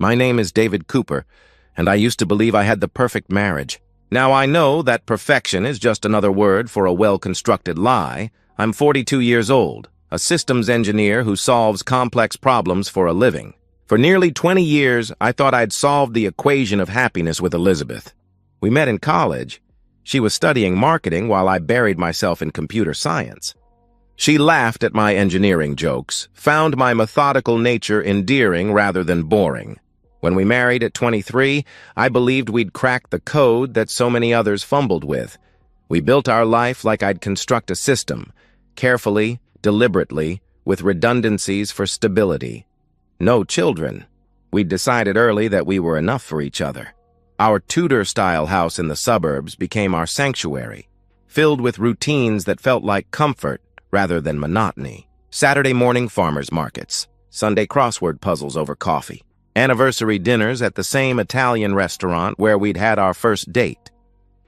My name is David Cooper, and I used to believe I had the perfect marriage. Now I know that perfection is just another word for a well-constructed lie. I'm 42 years old, a systems engineer who solves complex problems for a living. For nearly 20 years, I thought I'd solved the equation of happiness with Elizabeth. We met in college. She was studying marketing while I buried myself in computer science. She laughed at my engineering jokes, found my methodical nature endearing rather than boring. When we married at 23, I believed we'd cracked the code that so many others fumbled with. We built our life like I'd construct a system, carefully, deliberately, with redundancies for stability. No children. We'd decided early that we were enough for each other. Our Tudor-style house in the suburbs became our sanctuary, filled with routines that felt like comfort rather than monotony. Saturday morning farmers markets, Sunday crossword puzzles over coffee, anniversary dinners at the same Italian restaurant where we'd had our first date.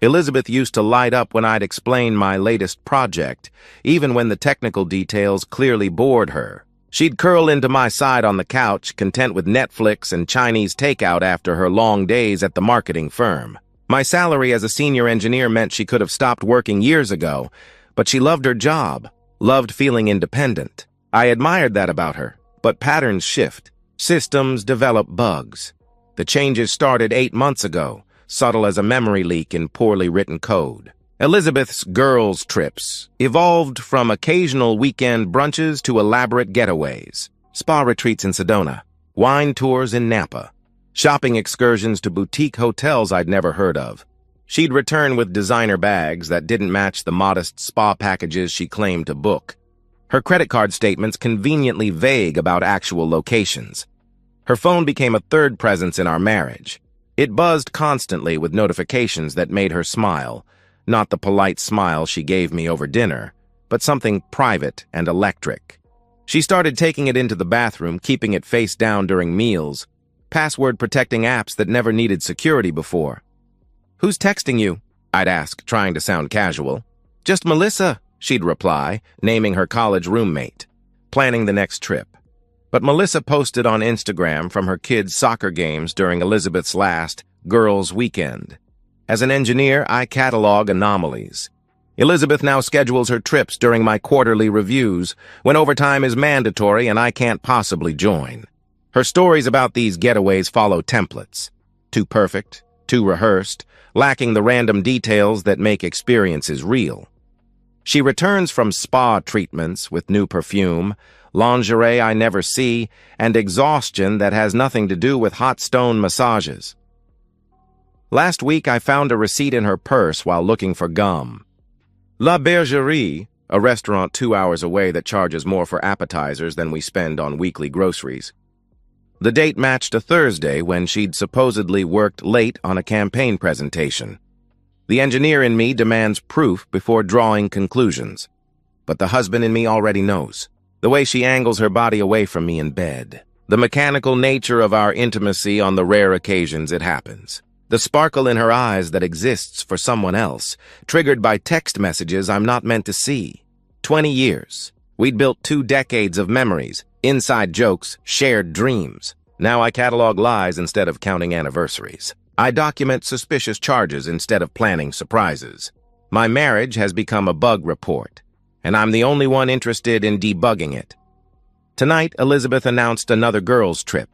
Elizabeth used to light up when I'd explain my latest project, even when the technical details clearly bored her. She'd curl into my side on the couch, content with Netflix and Chinese takeout after her long days at the marketing firm. My salary as a senior engineer meant she could have stopped working years ago, but she loved her job, loved feeling independent. I admired that about her, but patterns shift. Systems develop bugs. The changes started 8 months ago, subtle as a memory leak in poorly written code. Elizabeth's girls' trips evolved from occasional weekend brunches to elaborate getaways, spa retreats in Sedona, wine tours in Napa, shopping excursions to boutique hotels I'd never heard of. She'd return with designer bags that didn't match the modest spa packages she claimed to book. Her credit card statements conveniently vague about actual locations. Her phone became a third presence in our marriage. It buzzed constantly with notifications that made her smile, not the polite smile she gave me over dinner, but something private and electric. She started taking it into the bathroom, keeping it face down during meals, password-protecting apps that never needed security before. "Who's texting you?" I'd ask, trying to sound casual. "Just Melissa," she'd reply, naming her college roommate, planning the next trip. But Melissa posted on Instagram from her kids' soccer games during Elizabeth's last girls' weekend. As an engineer, I catalog anomalies. Elizabeth now schedules her trips during my quarterly reviews, when overtime is mandatory and I can't possibly join. Her stories about these getaways follow templates. Too perfect, too rehearsed, lacking the random details that make experiences real. She returns from spa treatments with new perfume, lingerie I never see, and exhaustion that has nothing to do with hot stone massages. Last week, I found a receipt in her purse while looking for gum. La Bergerie, a restaurant 2 hours away that charges more for appetizers than we spend on weekly groceries. The date matched a Thursday when she'd supposedly worked late on a campaign presentation. The engineer in me demands proof before drawing conclusions. But the husband in me already knows. The way she angles her body away from me in bed. The mechanical nature of our intimacy on the rare occasions it happens. The sparkle in her eyes that exists for someone else, triggered by text messages I'm not meant to see. 20 years. We'd built 2 decades of memories, inside jokes, shared dreams. Now I catalog lies instead of counting anniversaries. I document suspicious charges instead of planning surprises. My marriage has become a bug report, and I'm the only one interested in debugging it. Tonight, Elizabeth announced another girls' trip.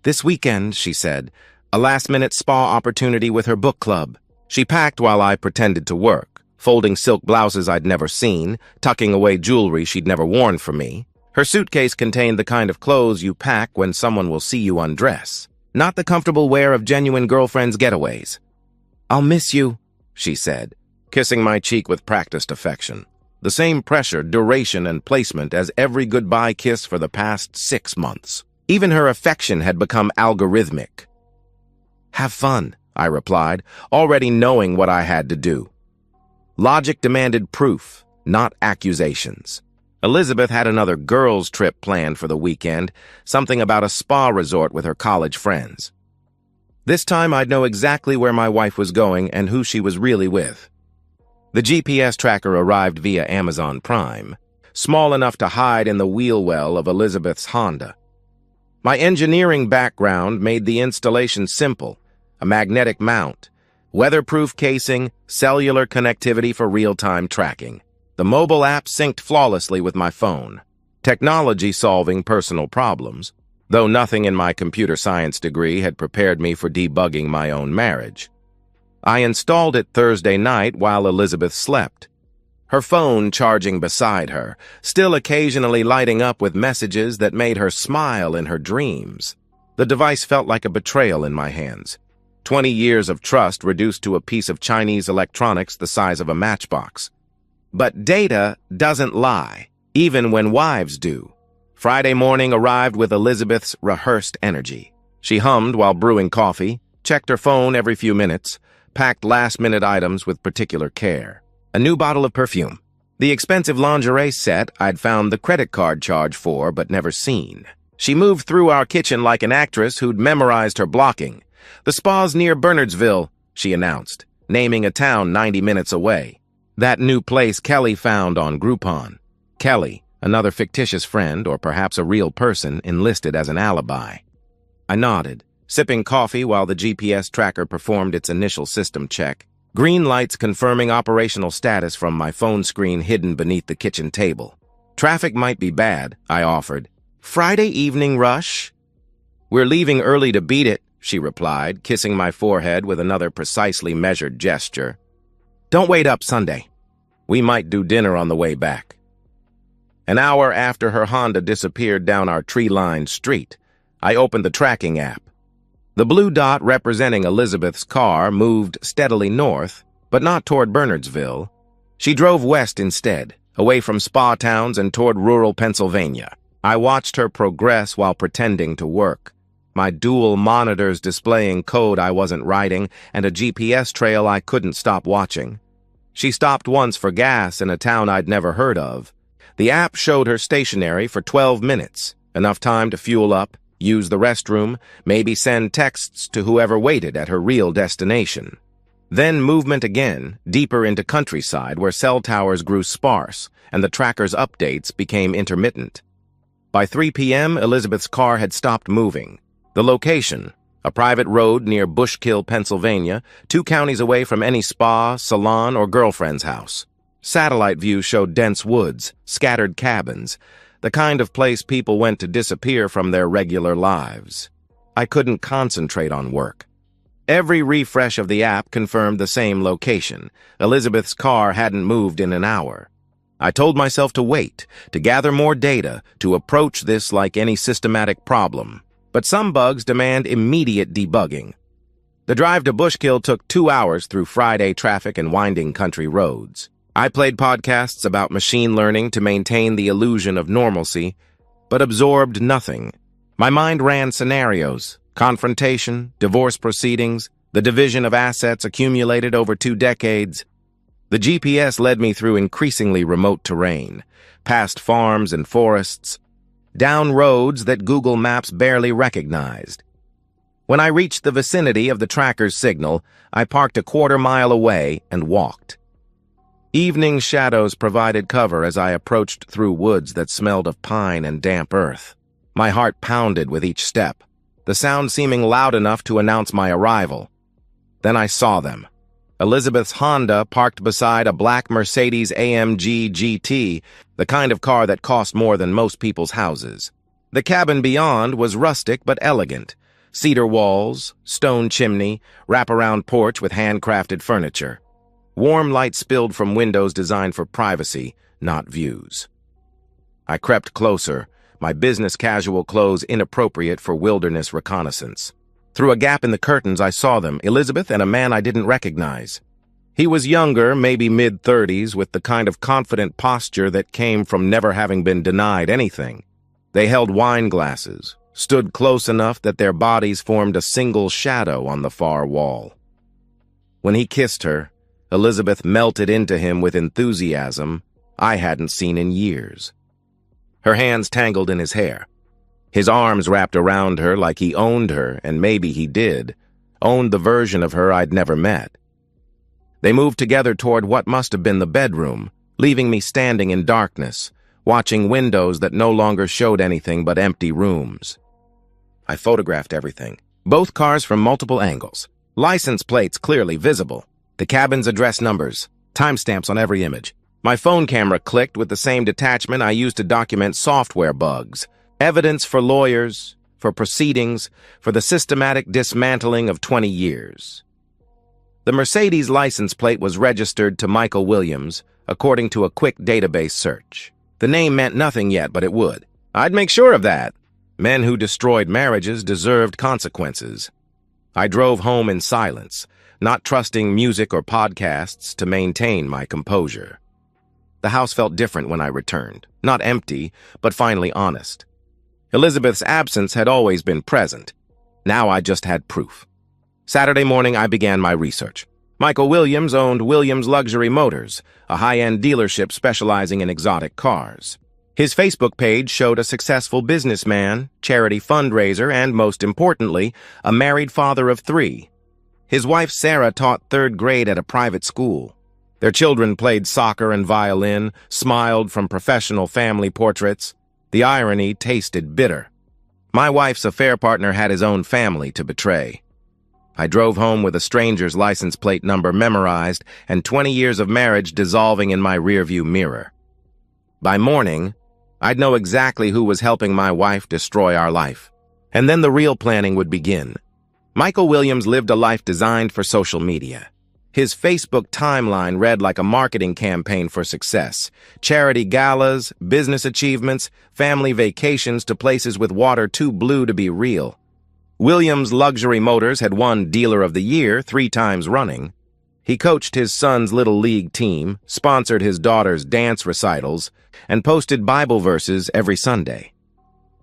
"This weekend," she said, "a last-minute spa opportunity with her book club." She packed while I pretended to work, folding silk blouses I'd never seen, tucking away jewelry she'd never worn for me. Her suitcase contained the kind of clothes you pack when someone will see you undress, not the comfortable wear of genuine girlfriends' getaways. "I'll miss you," she said, kissing my cheek with practiced affection. The same pressure, duration, and placement as every goodbye kiss for the past 6 months. Even her affection had become algorithmic. "Have fun," I replied, already knowing what I had to do. Logic demanded proof, not accusations. Elizabeth had another girls' trip planned for the weekend, something about a spa resort with her college friends. This time I'd know exactly where my wife was going and who she was really with. The GPS tracker arrived via Amazon Prime, small enough to hide in the wheel well of Elizabeth's Honda. My engineering background made the installation simple: a magnetic mount, weatherproof casing, cellular connectivity for real-time tracking. The mobile app synced flawlessly with my phone. Technology solving personal problems, though nothing in my computer science degree had prepared me for debugging my own marriage. I installed it Thursday night while Elizabeth slept, her phone charging beside her, still occasionally lighting up with messages that made her smile in her dreams. The device felt like a betrayal in my hands. 20 years of trust reduced to a piece of Chinese electronics the size of a matchbox. But data doesn't lie, even when wives do. Friday morning arrived with Elizabeth's rehearsed energy. She hummed while brewing coffee, checked her phone every few minutes, packed last-minute items with particular care. A new bottle of perfume. The expensive lingerie set I'd found the credit card charge for but never seen. She moved through our kitchen like an actress who'd memorized her blocking. "The spa's near Bernardsville," she announced, naming a town 90 minutes away. That new place Kelly found on Groupon. Kelly, another fictitious friend, or perhaps a real person, enlisted as an alibi. I nodded, sipping coffee while the GPS tracker performed its initial system check. Green lights confirming operational status from my phone screen hidden beneath the kitchen table. "Traffic might be bad," I offered. "Friday evening rush?" "We're leaving early to beat it," she replied, kissing my forehead with another precisely measured gesture. "Don't wait up Sunday. We might do dinner on the way back." An hour after her Honda disappeared down our tree-lined street, I opened the tracking app. The blue dot representing Elizabeth's car moved steadily north, but not toward Bernardsville. She drove west instead, away from spa towns and toward rural Pennsylvania. I watched her progress while pretending to work, my dual monitors displaying code I wasn't writing and a GPS trail I couldn't stop watching. She stopped once for gas in a town I'd never heard of. The app showed her stationary for 12 minutes, enough time to fuel up, use the restroom, maybe send texts to whoever waited at her real destination. Then movement again, deeper into countryside where cell towers grew sparse and the tracker's updates became intermittent. By 3 p.m., Elizabeth's car had stopped moving. The location, a private road near Bushkill, Pennsylvania, 2 counties away from any spa, salon, or girlfriend's house. Satellite view showed dense woods, scattered cabins, the kind of place people went to disappear from their regular lives. I couldn't concentrate on work. Every refresh of the app confirmed the same location. Elizabeth's car hadn't moved in an hour. I told myself to wait, to gather more data, to approach this like any systematic problem. But some bugs demand immediate debugging. The drive to Bushkill took 2 hours through Friday traffic and winding country roads. I played podcasts about machine learning to maintain the illusion of normalcy, but absorbed nothing. My mind ran scenarios: confrontation, divorce proceedings, the division of assets accumulated over 2 decades. The GPS led me through increasingly remote terrain, past farms and forests, down roads that Google Maps barely recognized. When I reached the vicinity of the tracker's signal, I parked a quarter-mile away and walked. Evening shadows provided cover as I approached through woods that smelled of pine and damp earth. My heart pounded with each step, the sound seeming loud enough to announce my arrival. Then I saw them. Elizabeth's Honda parked beside a black Mercedes-AMG GT, the kind of car that cost more than most people's houses. The cabin beyond was rustic but elegant. Cedar walls, stone chimney, wraparound porch with handcrafted furniture. Warm light spilled from windows designed for privacy, not views. I crept closer, my business casual clothes inappropriate for wilderness reconnaissance. Through a gap in the curtains, I saw them, Elizabeth and a man I didn't recognize. He was younger, maybe mid-30s, with the kind of confident posture that came from never having been denied anything. They held wine glasses, stood close enough that their bodies formed a single shadow on the far wall. When he kissed her, Elizabeth melted into him with enthusiasm I hadn't seen in years. Her hands tangled in his hair. His arms wrapped around her like he owned her, and maybe he did, owned the version of her I'd never met. They moved together toward what must have been the bedroom, leaving me standing in darkness, watching windows that no longer showed anything but empty rooms. I photographed everything. Both cars from multiple angles. License plates clearly visible. The cabin's address numbers. Timestamps on every image. My phone camera clicked with the same detachment I used to document software bugs. Evidence for lawyers, for proceedings, for the systematic dismantling of 20 years. The Mercedes license plate was registered to Michael Williams, according to a quick database search. The name meant nothing yet, but it would. I'd make sure of that. Men who destroyed marriages deserved consequences. I drove home in silence, not trusting music or podcasts to maintain my composure. The house felt different when I returned. Not empty, but finally honest. Elizabeth's absence had always been present. Now I just had proof. Saturday morning, I began my research. Michael Williams owned Williams Luxury Motors, a high-end dealership specializing in exotic cars. His Facebook page showed a successful businessman, charity fundraiser, and, most importantly, a married father of 3. His wife Sarah taught 3rd grade at a private school. Their children played soccer and violin, smiled from professional family portraits. The irony tasted bitter. My wife's affair partner had his own family to betray. I drove home with a stranger's license plate number memorized and 20 years of marriage dissolving in my rearview mirror. By morning, I'd know exactly who was helping my wife destroy our life. And then the real planning would begin. Michael Williams lived a life designed for social media. His Facebook timeline read like a marketing campaign for success. Charity galas, business achievements, family vacations to places with water too blue to be real. Williams Luxury Motors had won Dealer of the Year 3 times running. He coached his son's little league team, sponsored his daughter's dance recitals, and posted Bible verses every Sunday.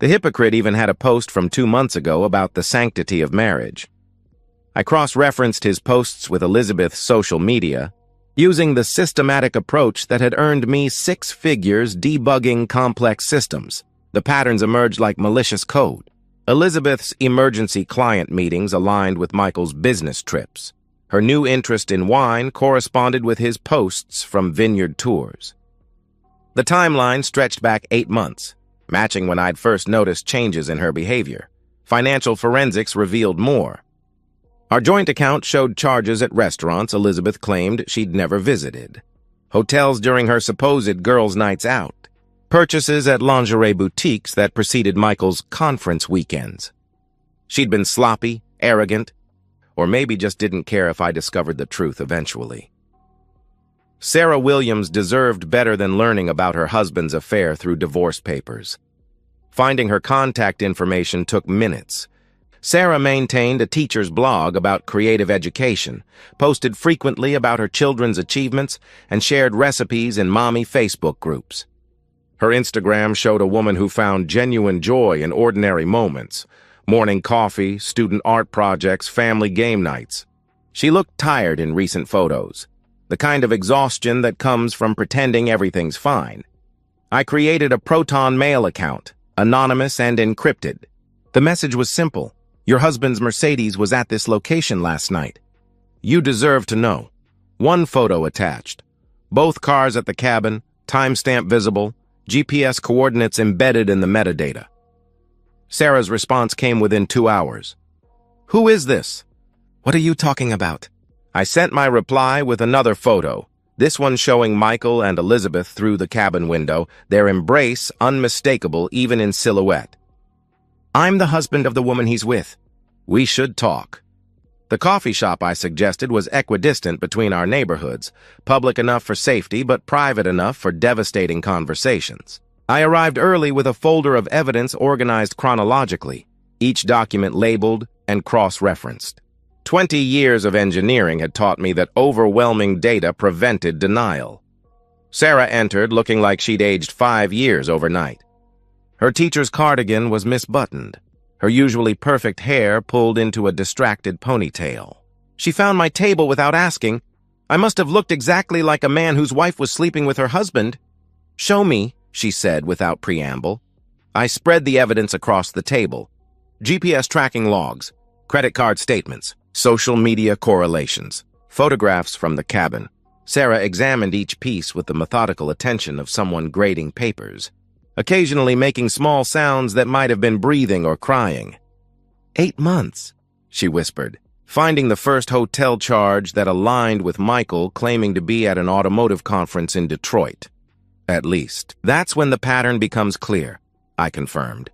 The hypocrite even had a post from 2 months ago about the sanctity of marriage. I cross-referenced his posts with Elizabeth's social media, using the systematic approach that had earned me 6 figures debugging complex systems. The patterns emerged like malicious code. Elizabeth's emergency client meetings aligned with Michael's business trips. Her new interest in wine corresponded with his posts from vineyard tours. The timeline stretched back 8 months, matching when I'd first noticed changes in her behavior. Financial forensics revealed more. Our joint account showed charges at restaurants Elizabeth claimed she'd never visited, hotels during her supposed girls' nights out, purchases at lingerie boutiques that preceded Michael's conference weekends. She'd been sloppy, arrogant, or maybe just didn't care if I discovered the truth eventually. Sarah Williams deserved better than learning about her husband's affair through divorce papers. Finding her contact information took minutes. Sarah maintained a teacher's blog about creative education, posted frequently about her children's achievements, and shared recipes in mommy Facebook groups. Her Instagram showed a woman who found genuine joy in ordinary moments: morning coffee, student art projects, family game nights. She looked tired in recent photos, the kind of exhaustion that comes from pretending everything's fine. I created a Proton Mail account, anonymous and encrypted. The message was simple. Your husband's Mercedes was at this location last night. You deserve to know. 1 photo attached. Both cars at the cabin, timestamp visible, GPS coordinates embedded in the metadata. Sarah's response came within 2 hours. Who is this? What are you talking about? I sent my reply with another photo, this one showing Michael and Elizabeth through the cabin window, their embrace unmistakable even in silhouette. I'm the husband of the woman he's with. We should talk. The coffee shop I suggested was equidistant between our neighborhoods, public enough for safety but private enough for devastating conversations. I arrived early with a folder of evidence organized chronologically, each document labeled and cross-referenced. 20 years of engineering had taught me that overwhelming data prevented denial. Sarah entered looking like she'd aged 5 years overnight. Her teacher's cardigan was misbuttoned, her usually perfect hair pulled into a distracted ponytail. She found my table without asking. I must have looked exactly like a man whose wife was sleeping with her husband. Show me, she said without preamble. I spread the evidence across the table. GPS tracking logs, credit card statements, social media correlations, photographs from the cabin. Sarah examined each piece with the methodical attention of someone grading papers, occasionally making small sounds that might have been breathing or crying. 8 months, she whispered, finding the first hotel charge that aligned with Michael claiming to be at an automotive conference in Detroit. At least, that's when the pattern becomes clear, I confirmed.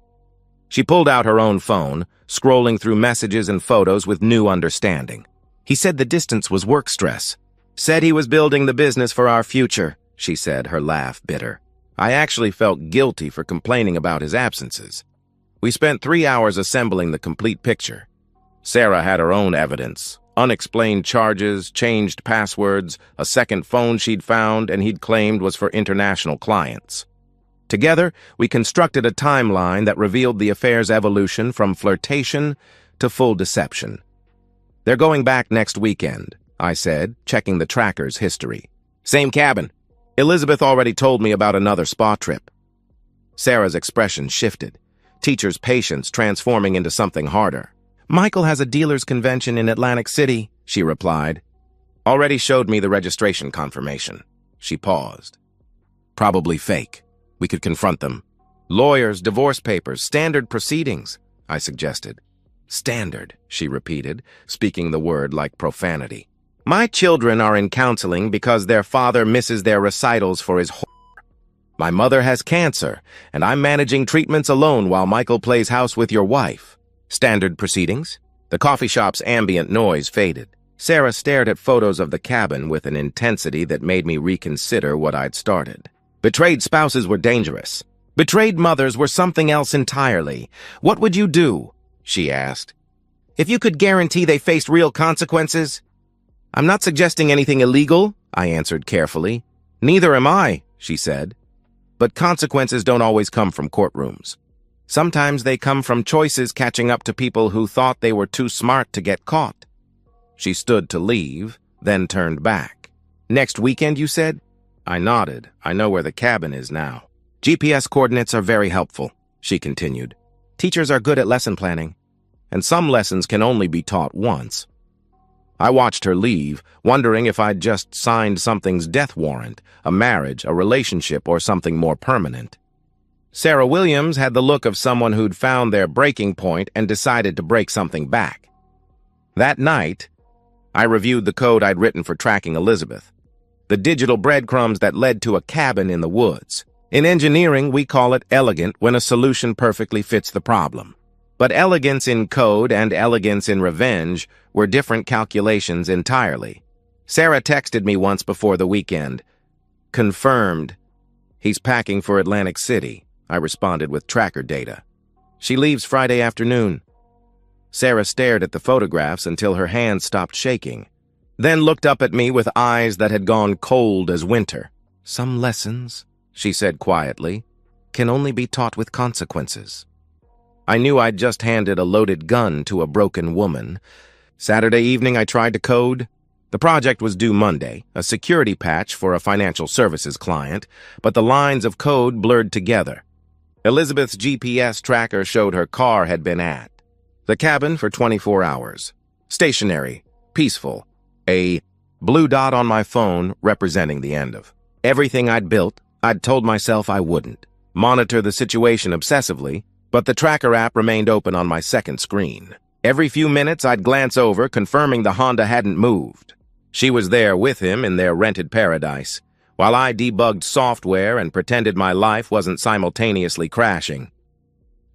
She pulled out her own phone, scrolling through messages and photos with new understanding. He said the distance was work stress. Said he was building the business for our future, she said, her laugh bitter. I actually felt guilty for complaining about his absences. We spent 3 hours assembling the complete picture. Sarah had her own evidence, unexplained charges, changed passwords, a second phone she'd found and he'd claimed was for international clients. Together, we constructed a timeline that revealed the affair's evolution from flirtation to full deception. They're going back next weekend, I said, checking the tracker's history. Same cabin. Elizabeth already told me about another spa trip. Sarah's expression shifted, teacher's patience transforming into something harder. Michael has a dealer's convention in Atlantic City, she replied. Already showed me the registration confirmation. She paused. Probably fake. We could confront them. Lawyers, divorce papers, standard proceedings, I suggested. Standard, she repeated, speaking the word like profanity. My children are in counseling because their father misses their recitals for his whore. My mother has cancer, and I'm managing treatments alone while Michael plays house with your wife. Standard proceedings? The coffee shop's ambient noise faded. Sarah stared at photos of the cabin with an intensity that made me reconsider what I'd started. Betrayed spouses were dangerous. Betrayed mothers were something else entirely. What would you do? She asked. If you could guarantee they faced real consequences? I'm not suggesting anything illegal, I answered carefully. Neither am I, she said. But consequences don't always come from courtrooms. Sometimes they come from choices catching up to people who thought they were too smart to get caught. She stood to leave, then turned back. Next weekend, you said? I nodded. I know where the cabin is now. GPS coordinates are very helpful, she continued. Teachers are good at lesson planning, and some lessons can only be taught once. I watched her leave, wondering if I'd just signed something's death warrant, a marriage, a relationship, or something more permanent. Sarah Williams had the look of someone who'd found their breaking point and decided to break something back. That night, I reviewed the code I'd written for tracking Elizabeth. The digital breadcrumbs that led to a cabin in the woods. In engineering, we call it elegant when a solution perfectly fits the problem. But elegance in code and elegance in revenge were different calculations entirely. Sarah texted me once before the weekend. Confirmed. He's packing for Atlantic City, I responded with tracker data. She leaves Friday afternoon. Sarah stared at the photographs until her hands stopped shaking, then looked up at me with eyes that had gone cold as winter. Some lessons, she said quietly, can only be taught with consequences. I knew I'd just handed a loaded gun to a broken woman. Saturday evening I tried to code. The project was due Monday, a security patch for a financial services client, but the lines of code blurred together. Elizabeth's GPS tracker showed her car had been at the cabin for 24 hours. Stationary, peaceful, a blue dot on my phone representing the end of everything I'd built. I'd told myself I wouldn't monitor the situation obsessively, but the tracker app remained open on my second screen. Every few minutes I'd glance over, confirming the Honda hadn't moved. She was there with him in their rented paradise, while I debugged software and pretended my life wasn't simultaneously crashing.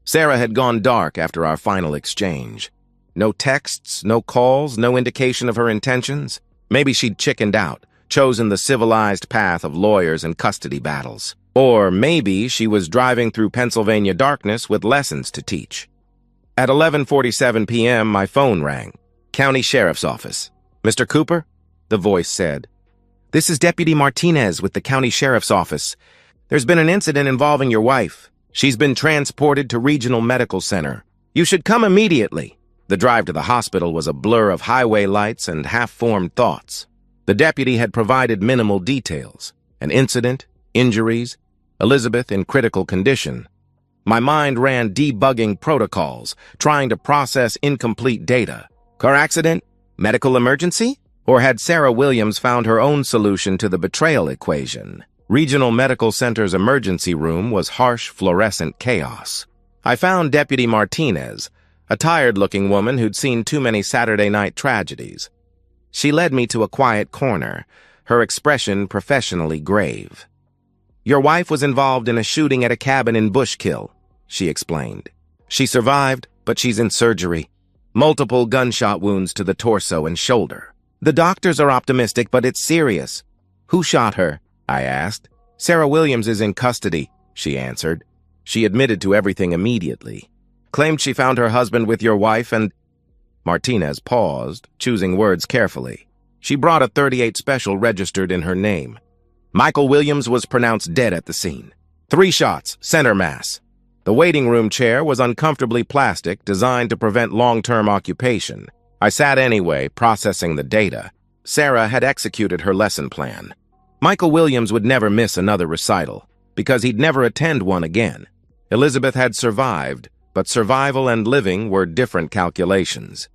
Sarah had gone dark after our final exchange. No texts, no calls, no indication of her intentions. Maybe she'd chickened out, chosen the civilized path of lawyers and custody battles. Or maybe she was driving through Pennsylvania darkness with lessons to teach. At 11:47 p.m., my phone rang. County Sheriff's Office. Mr. Cooper? The voice said. This is Deputy Martinez with the County Sheriff's Office. There's been an incident involving your wife. She's been transported to Regional Medical Center. You should come immediately. The drive to the hospital was a blur of highway lights and half-formed thoughts. The deputy had provided minimal details. An incident, injuries, Elizabeth in critical condition. My mind ran debugging protocols, trying to process incomplete data. Car accident? Medical emergency? Or had Sarah Williams found her own solution to the betrayal equation? Regional Medical Center's emergency room was harsh fluorescent chaos. I found Deputy Martinez, a tired-looking woman who'd seen too many Saturday night tragedies. She led me to a quiet corner, her expression professionally grave. "Your wife was involved in a shooting at a cabin in Bushkill," she explained. "She survived, but she's in surgery. Multiple gunshot wounds to the torso and shoulder. The doctors are optimistic, but it's serious." "Who shot her?" I asked. "Sarah Williams is in custody," she answered. She admitted to everything immediately. "Claimed she found her husband with your wife and—" Martinez paused, choosing words carefully. "She brought a .38 special registered in her name. Michael Williams was pronounced dead at the scene. 3 shots, center mass. The waiting room chair was uncomfortably plastic, designed to prevent long-term occupation. I sat anyway, processing the data. Sarah had executed her lesson plan. Michael Williams would never miss another recital, because he'd never attend one again. Elizabeth had survived, but survival and living were different calculations.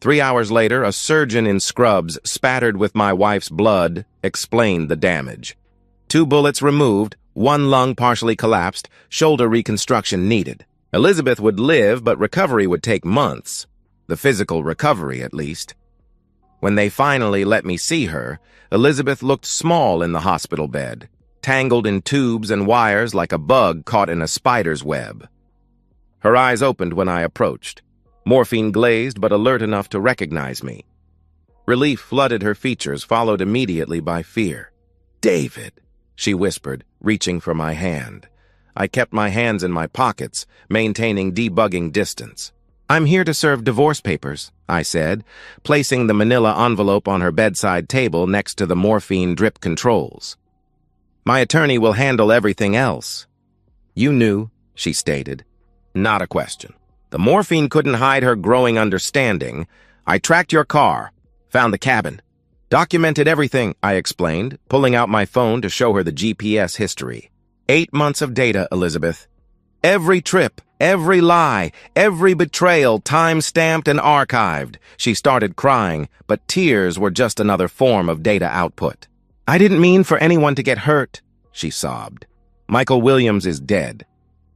3 hours later, a surgeon in scrubs, spattered with my wife's blood, explained the damage. 2 bullets removed, 1 lung partially collapsed, shoulder reconstruction needed. Elizabeth would live, but recovery would take months. The physical recovery, at least. When they finally let me see her, Elizabeth looked small in the hospital bed, tangled in tubes and wires like a bug caught in a spider's web. Her eyes opened when I approached, morphine-glazed but alert enough to recognize me. Relief flooded her features, followed immediately by fear. "David," she whispered, reaching for my hand. I kept my hands in my pockets, maintaining debugging distance. "I'm here to serve divorce papers," I said, placing the manila envelope on her bedside table next to the morphine drip controls. "My attorney will handle everything else." "You knew," she stated. Not a question. The morphine couldn't hide her growing understanding. "I tracked your car, found the cabin, documented everything," I explained, pulling out my phone to show her the GPS history. 8 months of data, Elizabeth. Every trip, every lie, every betrayal time-stamped and archived. She started crying, but tears were just another form of data output. "I didn't mean for anyone to get hurt," she sobbed. "Michael Williams is dead.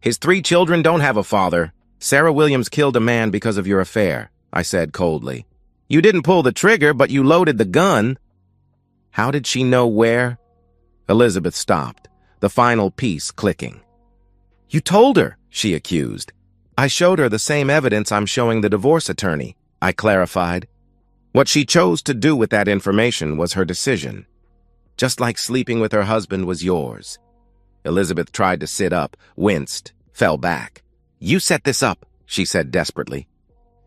His 3 children don't have a father. Sarah Williams killed a man because of your affair," I said coldly. "You didn't pull the trigger, but you loaded the gun." "How did she know where?" Elizabeth stopped, the final piece clicking. "You told her," she accused. "I showed her the same evidence I'm showing the divorce attorney," I clarified. What she chose to do with that information was her decision. "Just like sleeping with her husband was yours." Elizabeth tried to sit up, winced, fell back. "You set this up," she said desperately.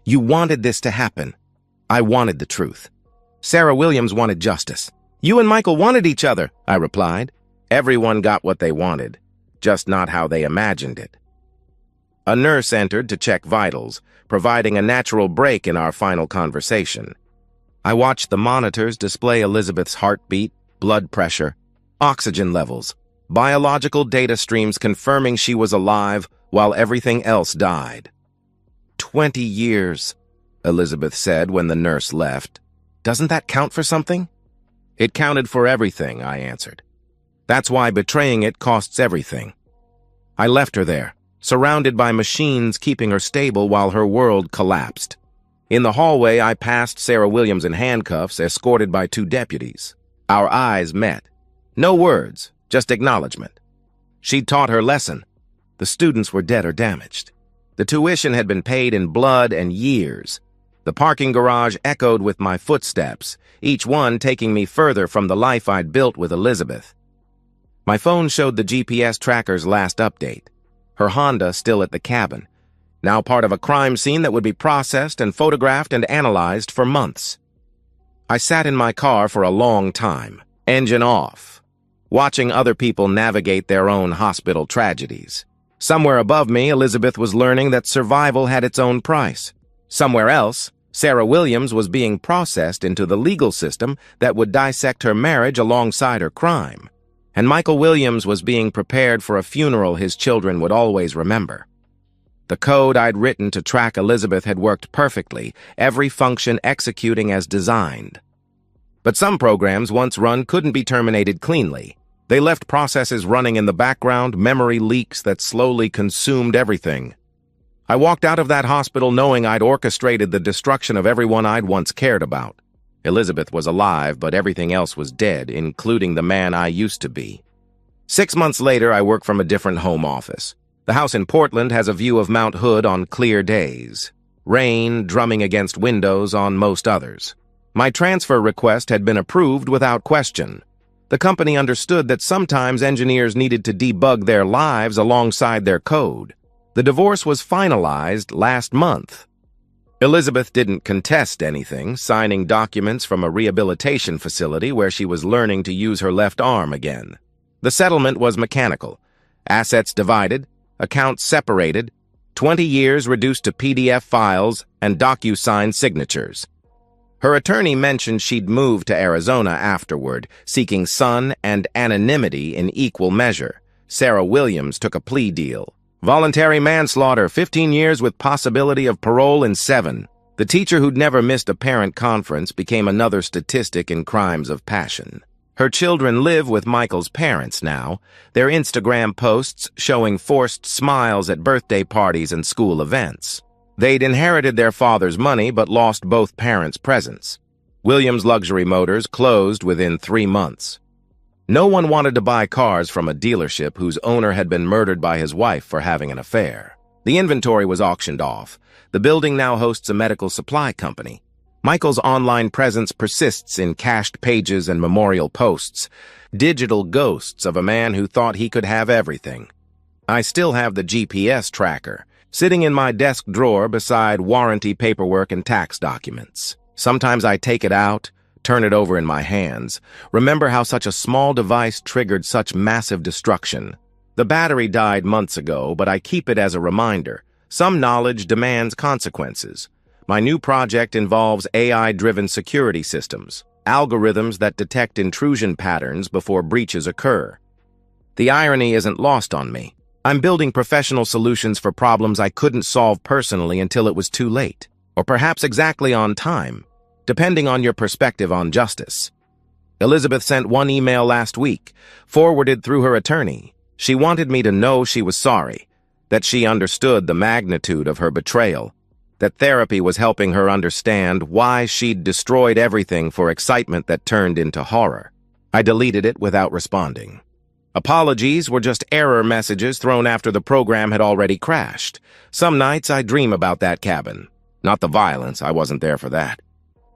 "You wanted this to happen. I wanted the truth. Sarah Williams wanted justice. You and Michael wanted each other," I replied. Everyone got what they wanted, just not how they imagined it. A nurse entered to check vitals, providing a natural break in our final conversation. I watched the monitors display Elizabeth's heartbeat, blood pressure, oxygen levels, biological data streams confirming she was alive while everything else died. 20 years, Elizabeth said when the nurse left. "Doesn't that count for something?" "It counted for everything," I answered. "That's why betraying it costs everything." I left her there, surrounded by machines keeping her stable while her world collapsed. In the hallway, I passed Sarah Williams in handcuffs, escorted by 2 deputies. Our eyes met. No words, just acknowledgement. She'd taught her lesson. The students were dead or damaged. The tuition had been paid in blood and years. The parking garage echoed with my footsteps, each one taking me further from the life I'd built with Elizabeth. My phone showed the GPS tracker's last update. Her Honda still at the cabin, now part of a crime scene that would be processed and photographed and analyzed for months. I sat in my car for a long time, engine off, watching other people navigate their own hospital tragedies. Somewhere above me, Elizabeth was learning that survival had its own price. Somewhere else, Sarah Williams was being processed into the legal system that would dissect her marriage alongside her crime. And Michael Williams was being prepared for a funeral his children would always remember. The code I'd written to track Elizabeth had worked perfectly, every function executing as designed. But some programs, once run, couldn't be terminated cleanly. They left processes running in the background, memory leaks that slowly consumed everything. I walked out of that hospital knowing I'd orchestrated the destruction of everyone I'd once cared about. Elizabeth was alive, but everything else was dead, including the man I used to be. 6 months later, I work from a different home office. The house in Portland has a view of Mount Hood on clear days. Rain drumming against windows on most others. My transfer request had been approved without question. The company understood that sometimes engineers needed to debug their lives alongside their code. The divorce was finalized last month. Elizabeth didn't contest anything, signing documents from a rehabilitation facility where she was learning to use her left arm again. The settlement was mechanical. Assets divided, accounts separated, 20 years reduced to PDF files and DocuSign signatures. Her attorney mentioned she'd moved to Arizona afterward, seeking sun and anonymity in equal measure. Sarah Williams took a plea deal. Voluntary manslaughter, 15 years with possibility of parole in 7. The teacher who'd never missed a parent conference became another statistic in crimes of passion. Her children live with Michael's parents now, their Instagram posts showing forced smiles at birthday parties and school events. They'd inherited their father's money but lost both parents' presence. Williams Luxury Motors closed within 3 months. No one wanted to buy cars from a dealership whose owner had been murdered by his wife for having an affair. The inventory was auctioned off. The building now hosts a medical supply company. Michael's online presence persists in cached pages and memorial posts, digital ghosts of a man who thought he could have everything. I still have the GPS tracker, sitting in my desk drawer beside warranty paperwork and tax documents. Sometimes I take it out, turn it over in my hands, remember how such a small device triggered such massive destruction. The battery died months ago, but I keep it as a reminder. Some knowledge demands consequences. My new project involves AI-driven security systems, algorithms that detect intrusion patterns before breaches occur. The irony isn't lost on me. I'm building professional solutions for problems I couldn't solve personally until it was too late, or perhaps exactly on time, depending on your perspective on justice. Elizabeth sent one email last week, forwarded through her attorney. She wanted me to know she was sorry, that she understood the magnitude of her betrayal, that therapy was helping her understand why she'd destroyed everything for excitement that turned into horror. I deleted it without responding. Apologies were just error messages thrown after the program had already crashed. Some nights I dream about that cabin. Not the violence, I wasn't there for that.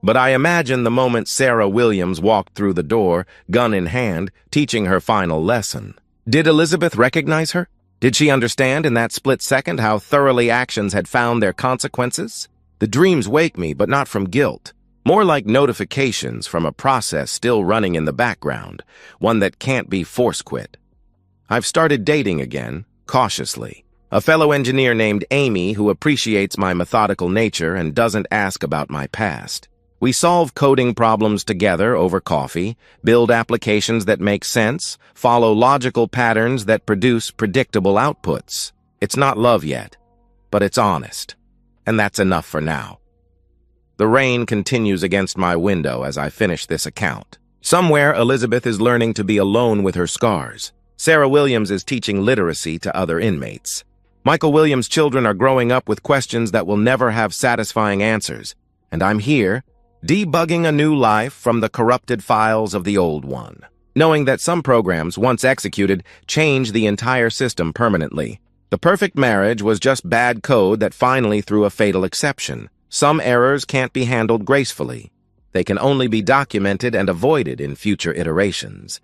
But I imagine the moment Sarah Williams walked through the door, gun in hand, teaching her final lesson. Did Elizabeth recognize her? Did she understand in that split second how thoroughly actions had found their consequences? The dreams wake me, but not from guilt. More like notifications from a process still running in the background, one that can't be force quit. I've started dating again, cautiously. A fellow engineer named Amy who appreciates my methodical nature and doesn't ask about my past. We solve coding problems together over coffee, build applications that make sense, follow logical patterns that produce predictable outputs. It's not love yet, but it's honest. And that's enough for now. The rain continues against my window as I finish this account. Somewhere, Elizabeth is learning to be alone with her scars. Sarah Williams is teaching literacy to other inmates. Michael Williams' children are growing up with questions that will never have satisfying answers. And I'm here, debugging a new life from the corrupted files of the old one, knowing that some programs, once executed, change the entire system permanently. The perfect marriage was just bad code that finally threw a fatal exception. Some errors can't be handled gracefully. They can only be documented and avoided in future iterations.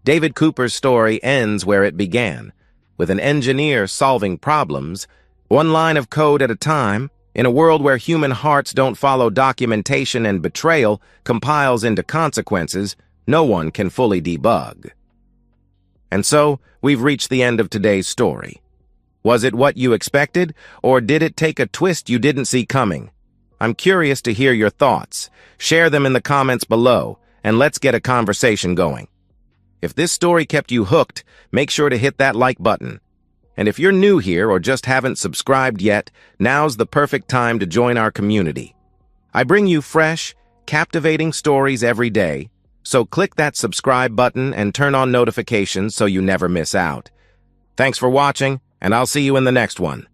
David Cooper's story ends where it began, with an engineer solving problems, one line of code at a time. In a world where human hearts don't follow documentation and betrayal compiles into consequences, no one can fully debug. And so, we've reached the end of today's story. Was it what you expected, or did it take a twist you didn't see coming? I'm curious to hear your thoughts. Share them in the comments below, and let's get a conversation going. If this story kept you hooked, make sure to hit that like button. And if you're new here or just haven't subscribed yet, now's the perfect time to join our community. I bring you fresh, captivating stories every day, so click that subscribe button and turn on notifications so you never miss out. Thanks for watching, and I'll see you in the next one.